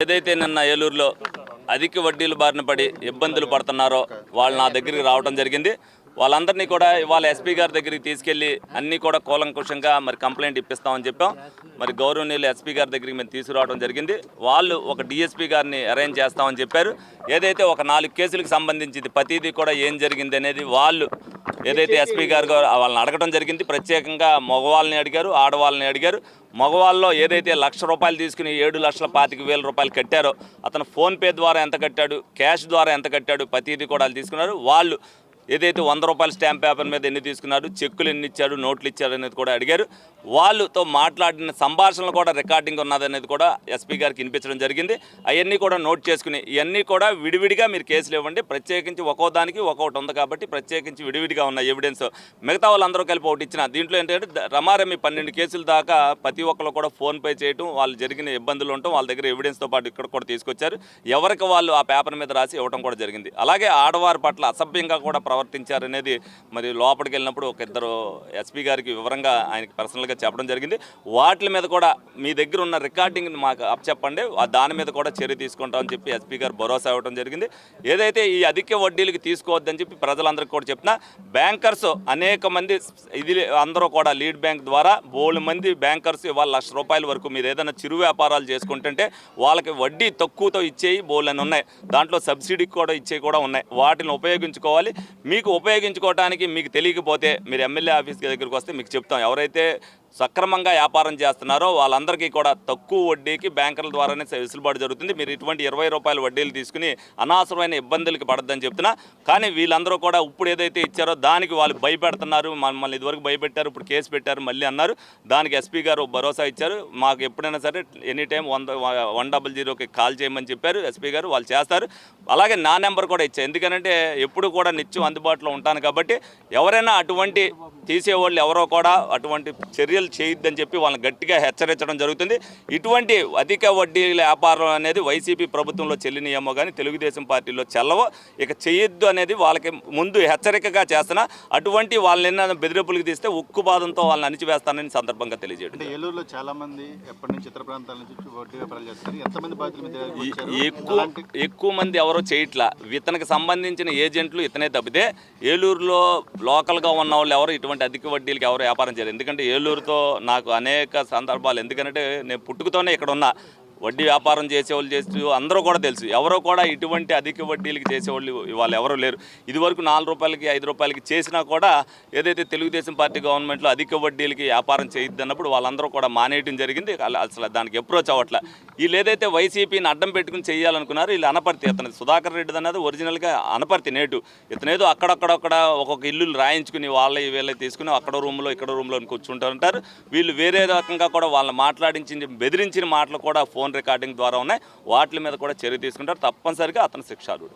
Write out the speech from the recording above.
ఏదైతే నిన్న ఏలూరులో అధిక వడ్డీల బారిన పడి ఇబ్బందులు పడుతున్నారో వాళ్ళు నా దగ్గరికి రావడం జరిగింది. వాళ్ళందరినీ కూడా ఇవాళ ఎస్పీ గారి దగ్గరికి తీసుకెళ్లి అన్నీ కూడా కూలంకుషంగా మరి కంప్లైంట్ ఇప్పిస్తామని చెప్పాం. మరి గౌరవనీయులు ఎస్పీ గారి దగ్గరికి మేము తీసుకురావడం జరిగింది. వాళ్ళు ఒక డిఎస్పీ గారిని అరేంజ్ చేస్తామని చెప్పారు. ఏదైతే ఒక 4 కేసులకు సంబంధించింది ప్రతిదీ కూడా ఏం జరిగింది అనేది వాళ్ళు ఏదైతే ఎస్పీ గారు వాళ్ళని అడగడం జరిగింది. ప్రత్యేకంగా మగవాళ్ళని అడిగారు, ఆడవాళ్ళని అడిగారు. మగవాళ్ళలో ఏదైతే ₹1,00,000 తీసుకుని 7,25,000 కట్టారో అతను ఫోన్పే ద్వారా ఎంత కట్టాడు, క్యాష్ ద్వారా ఎంత కట్టాడు, ప్రతిదీ కూడా తీసుకున్నారు. వాళ్ళు ఏదైతే ₹100 స్టాంప్ పేపర్ మీద ఎన్ని తీసుకున్నారు, చెక్కులు ఎన్ని ఇచ్చాడు, నోట్లు ఇచ్చాడు అనేది కూడా అడిగారు. వాళ్ళతో మాట్లాడిన సంభాషణలు కూడా రికార్డింగ్ ఉన్నదనేది కూడా ఎస్పీ గారికి వినిపించడం జరిగింది. అవన్నీ కూడా నోట్ చేసుకుని ఇవన్నీ కూడా విడివిడిగా మీరు కేసులు ఇవ్వండి. ప్రత్యేకించి ఒక్కో దానికి ఒక్కొక్కటి ఉంది కాబట్టి ప్రత్యేకించి విడివిడిగా ఉన్న ఎవిడెన్స్ మిగతా వాళ్ళందరూ కలిపి ఒకటి ఇచ్చిన దీంట్లో ఏంటంటే రమారమి 12 కేసుల దాకా ప్రతి ఒక్కరు కూడా ఫోన్పే చేయటం, వాళ్ళు జరిగిన ఇబ్బందులు ఉండటం, వాళ్ళ దగ్గర ఎవిడెన్స్తో పాటు ఇక్కడ కూడా తీసుకొచ్చారు. ఎవరికి వాళ్ళు ఆ పేపర్ మీద రాసి ఇవ్వడం కూడా జరిగింది. అలాగే ఆడవారి పట్ల అసభ్యంగా కూడా ప్రవర్తించారనేది మరి లోపలికి వెళ్ళినప్పుడు ఒక ఇద్దరు ఎస్పీ గారికి వివరంగా ఆయనకి పర్సనల్గా చెప్పడం జరిగింది. వాటి మీద కూడా మీ దగ్గర ఉన్న రికార్డింగ్ని మాకు చెప్పండి, దాని మీద కూడా చర్య తీసుకుంటామని చెప్పి ఎస్పీ గారు భరోసా ఇవ్వడం జరిగింది. ఏదైతే ఈ అధిక వడ్డీలకు తీసుకోవద్దని చెప్పి ప్రజలందరికీ కూడా చెప్తున్నా, బ్యాంకర్స్ అనేక మంది ఇది అందరూ కూడా లీడ్ బ్యాంక్ ద్వారా బోల్డ్ మంది బ్యాంకర్స్ ఇవాళ ₹1,00,000 వరకు మీరు ఏదైనా చిరు వ్యాపారాలు చేసుకుంటుంటే వాళ్ళకి వడ్డీ తక్కువతో ఇచ్చేవి బోల్డ్ అని ఉన్నాయి. దాంట్లో సబ్సిడీకి కూడా ఇచ్చేవి కూడా ఉన్నాయి. వాటిని ఉపయోగించుకోవాలి. మీకు ఉపయోగించుకోవడానికి మీకు తెలియకపోతే మీరు ఎమ్మెల్యే ఆఫీస్ దగ్గరికి వస్తే మీకు చెప్తాం. ఎవరైతే సక్రమంగా వ్యాపారం చేస్తున్నారో వాళ్ళందరికీ కూడా తక్కువ వడ్డీకి బ్యాంకుల ద్వారానే వెసులుబాటు జరుగుతుంది. మీరు ఇటువంటి ₹20 వడ్డీలు తీసుకుని అనవసరమైన ఇబ్బందులకి పడద్దని చెప్తున్నా. కానీ వీళ్ళందరూ కూడా ఇప్పుడు ఏదైతే ఇచ్చారో దానికి వాళ్ళు భయపెడుతున్నారు. మమ్మల్ని ఇదివరకు భయపెట్టారు, ఇప్పుడు కేసు పెట్టారు మళ్ళీ అన్నారు. దానికి ఎస్పీ గారు భరోసా ఇచ్చారు. మాకు ఎప్పుడైనా సరే ఎనీ టైం 100కి కాల్ చేయమని చెప్పారు ఎస్పీ గారు. వాళ్ళు చేస్తారు. అలాగే నా నెంబర్ కూడా ఇచ్చారు. ఎందుకంటే ఎప్పుడు కూడా నిత్యం అందుబాటులో ఉంటాను కాబట్టి ఎవరైనా అటువంటి తీసేవాళ్ళు ఎవరో కూడా అటువంటి చర్యలు చేయొద్దని చెప్పి వాళ్ళని గట్టిగా హెచ్చరించడం జరుగుతుంది. ఇటువంటి అధిక వడ్డీల వ్యాపారం అనేది వైసీపీ ప్రభుత్వంలో చెల్లినయేమో కానీ తెలుగుదేశం పార్టీలో చెల్లవో, ఇక చేయొద్దు అనేది వాళ్ళకి ముందు హెచ్చరికగా చేస్తున్నా. అటువంటి వాళ్ళని బెదిరింపులకు తీస్తే ఉక్కుపాదంతో వాళ్ళని అణిచివేస్తానని సందర్భంగా తెలియజేయడం. ఏలూరులో చాలా మంది ఎప్పటి నుంచి ఇతర ప్రాంతాల నుంచి వడ్డీ వ్యాపారాలు చేస్తారు. ఎంతమంది బాధితులు? ఎక్కువ మంది ఎవరో చేయట్లా. ఇతనికి సంబంధించిన ఏజెంట్లు ఇతనే తప్పితే ఏలూరులో లోకల్గా ఉన్న వాళ్ళు ఎవరు ఇటువంటి అధిక వడ్డీలకు ఎవరు వ్యాపారం చేయరు. ఎందుకంటే ఏలూరుతో నాకు అనేక సందర్భాలు, ఎందుకంటే నేను పుట్టుకతోనే ఇక్కడ ఉన్నా. వడ్డీ వ్యాపారం చేసేవాళ్ళు చేస్తూ అందరూ కూడా తెలుసు. ఎవరో కూడా ఇటువంటి అధిక వడ్డీలకి చేసేవాళ్ళు వాళ్ళు ఎవరూ లేరు. ఇదివరకు ₹4, ₹5 చేసినా కూడా ఏదైతే తెలుగుదేశం పార్టీ గవర్నమెంట్లో అధిక వడ్డీలకి వ్యాపారం చేయొద్దన్నప్పుడు వాళ్ళందరూ కూడా మానేయటం జరిగింది. అసలు దానికి అప్రోచ్ అవ్వట్లే. వీళ్ళు ఏదైతే వైసీపీని అడ్డం పెట్టుకుని చేయాలనుకున్నారో వీళ్ళు అనపర్తి. అతను సుధాకర్ రెడ్డి అనేది ఒరిజినల్గా అనపర్తి నేటు. ఇతనేదో అక్కడక్కడ ఒక్కొక్క ఇల్లు రాయించుకుని వీళ్ళ తీసుకుని అక్కడ రూమ్లో ఇక్కడ రూమ్లో కూర్చుంటారు. వీళ్ళు వేరే రకంగా కూడా వాళ్ళని మాట్లాడించి బెదిరించిన మాటలు కూడా ఫోన్ రికార్డింగ్ ద్వారా ఉన్నాయి. వాటి మీద కూడా చర్య తీసుకుంటారు. తప్పనిసరిగా అతను శిక్షార్హుడు.